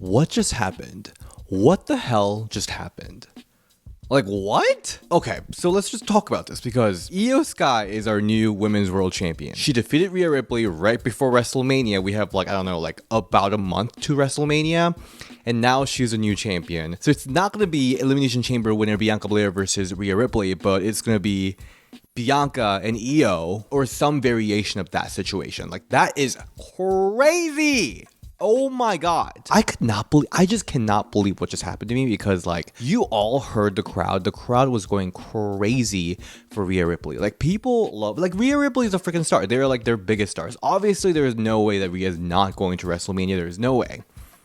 what just happened? What the hell just happened? Like, what? Okay, so let's just talk about this because IYO SKY is our new women's world champion. She defeated Rhea Ripley right before WrestleMania. We have about a month to WrestleMania, and now she's a new champion. So it's not going to be Elimination Chamber winner Bianca Belair versus Rhea Ripley, but it's going to be Bianca and IYO or some variation of that situation. Like, that is crazy. Oh my god. I just cannot believe what just happened to me because, like, you all heard the crowd. The crowd was going crazy for Rhea Ripley. Like, people love, like, Rhea Ripley is a freaking star. They're like their biggest stars. Obviously, there is no way that Rhea is not going to WrestleMania. There is no way.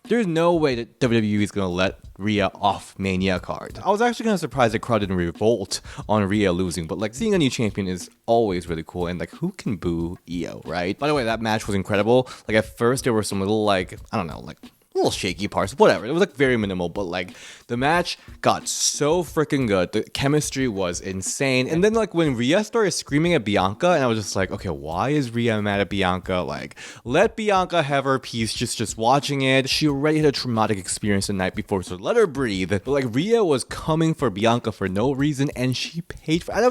There's no way that WWE is going to let Rhea off Mania card. I was actually kind of surprised the crowd didn't revolt on Rhea losing, but like seeing a new champion is always really cool. And like, who can boo IYO, right? By the way, that match was incredible. Like, at first there were some little, like, I don't know, like little shaky parts, whatever. It was like very minimal, but like the match got so freaking good. The chemistry was insane. And then like when Rhea started screaming at Bianca, and I was just like, okay, why is Rhea mad at Bianca? Like, let Bianca have her piece. Just watching it. She already had a traumatic experience the night before, so let her breathe. But like, Rhea was coming for Bianca for no reason, and she paid for it. And I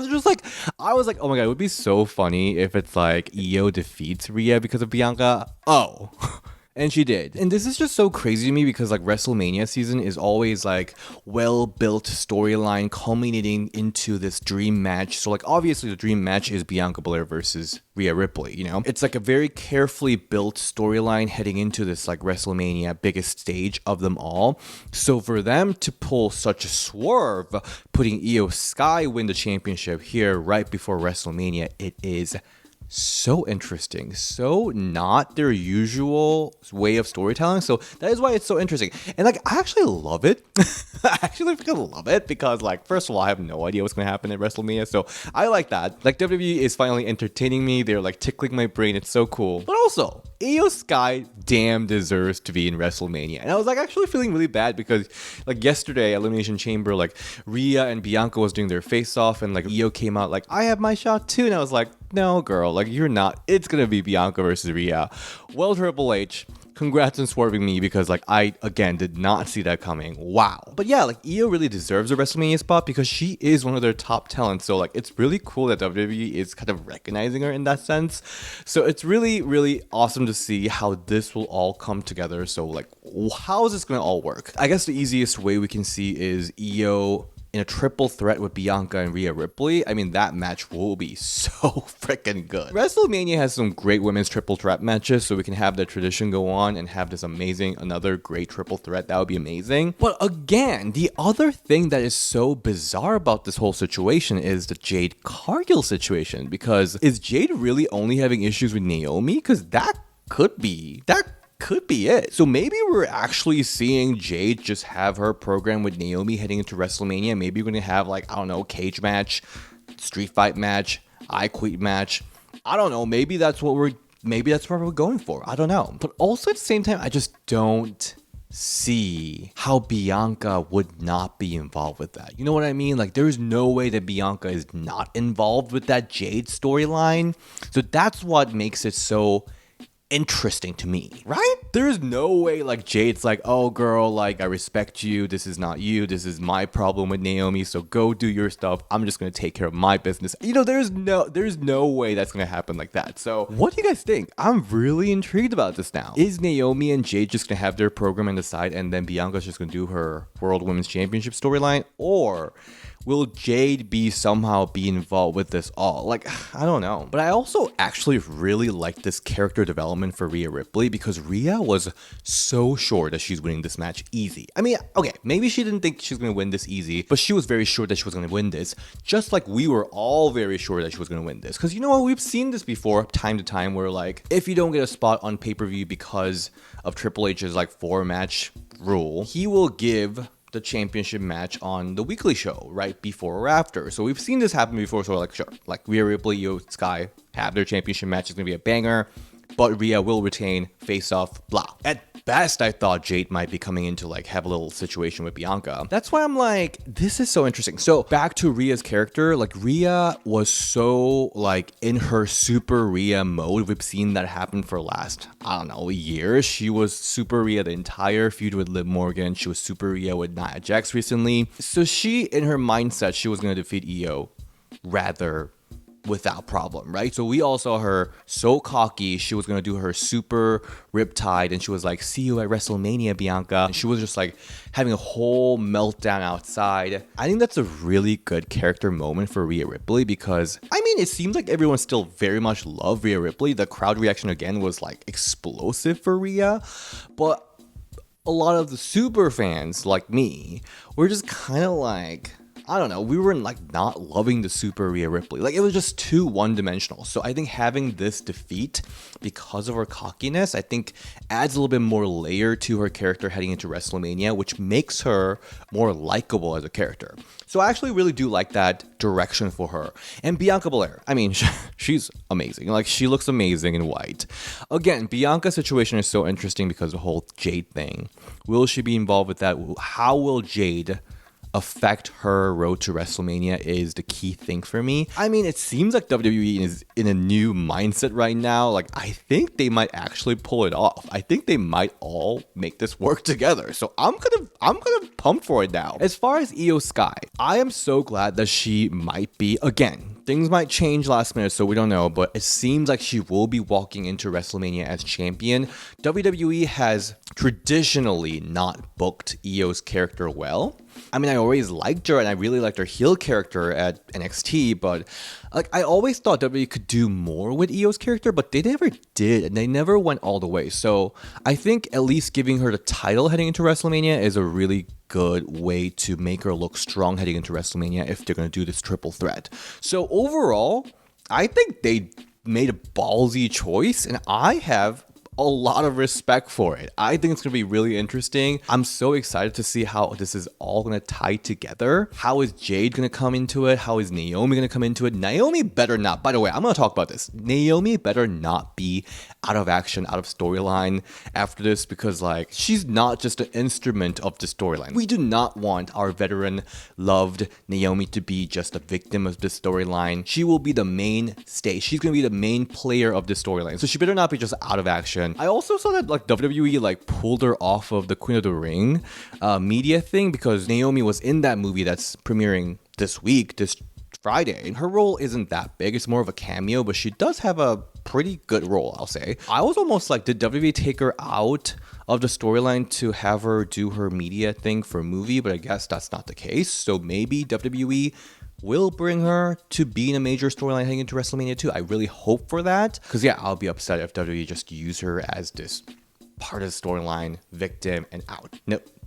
was like, oh my god, it would be so funny if it's like IYO defeats Rhea because of Bianca. Oh. And she did. And this is just so crazy to me because like WrestleMania season is always like well-built storyline culminating into this dream match. So like obviously the dream match is Bianca Belair versus Rhea Ripley, you know? It's like a very carefully built storyline heading into this like WrestleMania biggest stage of them all. So for them to pull such a swerve, putting IYO SKY win the championship here right before WrestleMania, it is so interesting, so not their usual way of storytelling. So that is why it's so interesting. And like, I actually love it. I actually freaking love it because like, first of all, I have no idea what's going to happen at WrestleMania. So I like that. Like, WWE is finally entertaining me. They're like tickling my brain. It's so cool. But also, IYO SKY damn deserves to be in WrestleMania. And I was like actually feeling really bad because like yesterday, Elimination Chamber, like Rhea and Bianca was doing their face off and like IYO came out like, I have my shot too. And I was like, no girl, like you're not. It's gonna be Bianca versus Rhea. Well, Triple H, congrats on swerving me because like I again did not see that coming. Wow. But yeah, like IYO really deserves a WrestleMania spot because she is one of their top talents. So like it's really cool that WWE is kind of recognizing her in that sense. So it's really, really awesome to see how this will all come together. So like, how is this gonna all work? I guess the easiest way we can see is IYO in a triple threat with Bianca and Rhea Ripley. I mean, that match will be so freaking good. WrestleMania has some great women's triple threat matches, so we can have that tradition go on and have this amazing, another great triple threat. That would be amazing. But again, the other thing that is so bizarre about this whole situation is the Jade Cargill situation, because is Jade really only having issues with Naomi? Because that could be it. So maybe we're actually seeing Jade just have her program with Naomi heading into WrestleMania. Maybe we're going to have like, I don't know, cage match, street fight match, I Quit match. I don't know. Maybe that's what we're going for. I don't know. But also at the same time, I just don't see how Bianca would not be involved with that. You know what I mean? Like, there's no way that Bianca is not involved with that Jade storyline. So that's what makes it so interesting to me, right? There's no way like Jade's like, oh girl, like I respect you, this is not you, this is my problem with Naomi, so go do your stuff, I'm just gonna take care of my business. You know, there's no way that's gonna happen like that. So what do you guys think? I'm really intrigued about this now. Is Naomi and Jade just gonna have their program on the side and then Bianca's just gonna do her World Women's Championship storyline, or will Jade be involved with this all? Like, I don't know. But I also actually really like this character development for Rhea Ripley because Rhea was so sure that she's winning this match easy. I mean, okay, maybe she didn't think she was going to win this easy, but she was very sure that she was going to win this, just like we were all very sure that she was going to win this. Because you know what? We've seen this before, time to time, where like, if you don't get a spot on pay-per-view because of Triple H's like 4-match rule, he will give the championship match on the weekly show right before or after. So we've seen this happen before, so like, sure, like Rhea Ripley, IYO SKY have their championship match. It's gonna be a banger, but Rhea will retain face off, blah. At best, I thought Jade might be coming in to like have a little situation with Bianca. That's why I'm like, this is so interesting. So back to Rhea's character, like Rhea was so like in her super Rhea mode. We've seen that happen for last, I don't know, years. She was super Rhea the entire feud with Liv Morgan. She was super Rhea with Nia Jax recently. So she, in her mindset, she was going to defeat IYO rather without problem, right? So we all saw her so cocky. She was going to do her super riptide and she was like, see you at WrestleMania, Bianca. And she was just like having a whole meltdown outside. I think that's a really good character moment for Rhea Ripley because, I mean, it seems like everyone still very much loved Rhea Ripley. The crowd reaction again was like explosive for Rhea, but a lot of the super fans like me were just kind of like, I don't know, we were like not loving the super Rhea Ripley. Like it was just too one-dimensional. So I think having this defeat because of her cockiness, I think adds a little bit more layer to her character heading into WrestleMania, which makes her more likable as a character. So I actually really do like that direction for her. And Bianca Belair, I mean, she's amazing. Like she looks amazing in white. Again, Bianca's situation is so interesting because of the whole Jade thing. Will she be involved with that? How will Jade affect her road to WrestleMania is the key thing for me. I mean, it seems like WWE is in a new mindset right now. Like, I think they might actually pull it off. I think they might all make this work together. So I'm kind of pumped for it now. As far as IYO SKY, I am so glad that she might be, again, things might change last minute, so we don't know, but it seems like she will be walking into WrestleMania as champion. WWE has traditionally not booked IYO's character well. I mean, I always liked her and I really liked her heel character at NXT, but like I always thought WWE could do more with IYO's character, but they never did and they never went all the way. So I think at least giving her the title heading into WrestleMania is a really good way to make her look strong heading into WrestleMania if they're going to do this triple threat. So overall, I think they made a ballsy choice and I have a lot of respect for it. I think it's going to be really interesting. I'm so excited to see how this is all going to tie together. How is Jade going to come into it? How is Naomi going to come into it? Naomi better not. By the way, I'm going to talk about this. Naomi better not be out of action, out of storyline after this because like she's not just an instrument of the storyline. We do not want our veteran loved Naomi to be just a victim of this storyline. She will be the main stage. She's going to be the main player of this storyline. So she better not be just out of action. I also saw that like WWE like pulled her off of the Queen of the Ring media thing because Naomi was in that movie that's premiering this week, this Friday. Her role isn't that big. It's more of a cameo, but she does have a pretty good role, I'll say. I was almost like, did WWE take her out of the storyline to have her do her media thing for a movie? But I guess that's not the case. So maybe WWE will bring her to be in a major storyline heading into WrestleMania 2. I really hope for that. Because yeah, I'll be upset if WWE just use her as this part of the storyline, victim, and out.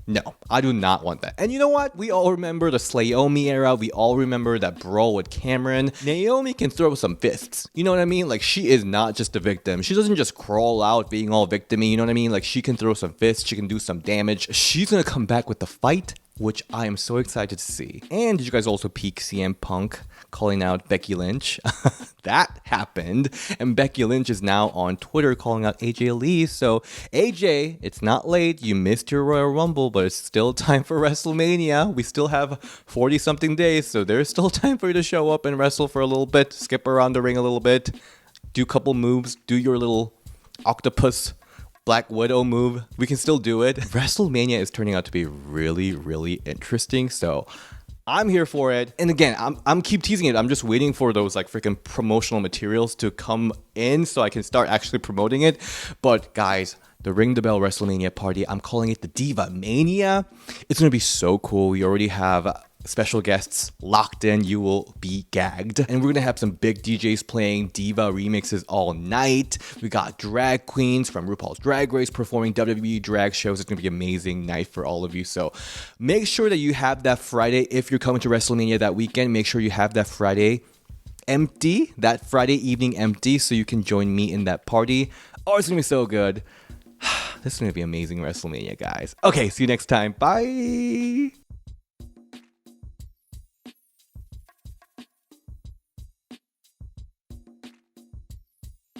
No, I do not want that. And you know what? We all remember the Slayomi era. We all remember that brawl with Cameron. Naomi can throw some fists. You know what I mean? Like, she is not just a victim. She doesn't just crawl out being all victim-y. You know what I mean? Like, she can throw some fists. She can do some damage. She's going to come back with the fight, which I am so excited to see. And did you guys also peek CM Punk calling out Becky Lynch? That happened. And Becky Lynch is now on Twitter calling out AJ Lee. So AJ, it's not late. You missed your Royal Rumble, but it's still time for WrestleMania. We still have 40 something days. So there's still time for you to show up and wrestle for a little bit, skip around the ring a little bit, do a couple moves, do your little octopus Black Widow move. We can still do it. WrestleMania is turning out to be really, really interesting. So I'm here for it. And again, I'm keep teasing it. I'm just waiting for those like freaking promotional materials to come in so I can start actually promoting it. But guys, the Ring the Bell WrestleMania party, I'm calling it the Diva Mania. It's going to be so cool. We already have special guests locked in. You will be gagged. And we're gonna have some big DJs playing diva remixes all night. We got drag queens from RuPaul's Drag Race performing WWE drag shows. It's gonna be an amazing night for all of you. So make sure that you have that Friday. If you're coming to WrestleMania that weekend, make sure you have that Friday empty, that Friday evening empty, so you can join me in that party. Oh, it's gonna be so good. This is gonna be amazing WrestleMania, guys. Okay, see you next time. Bye.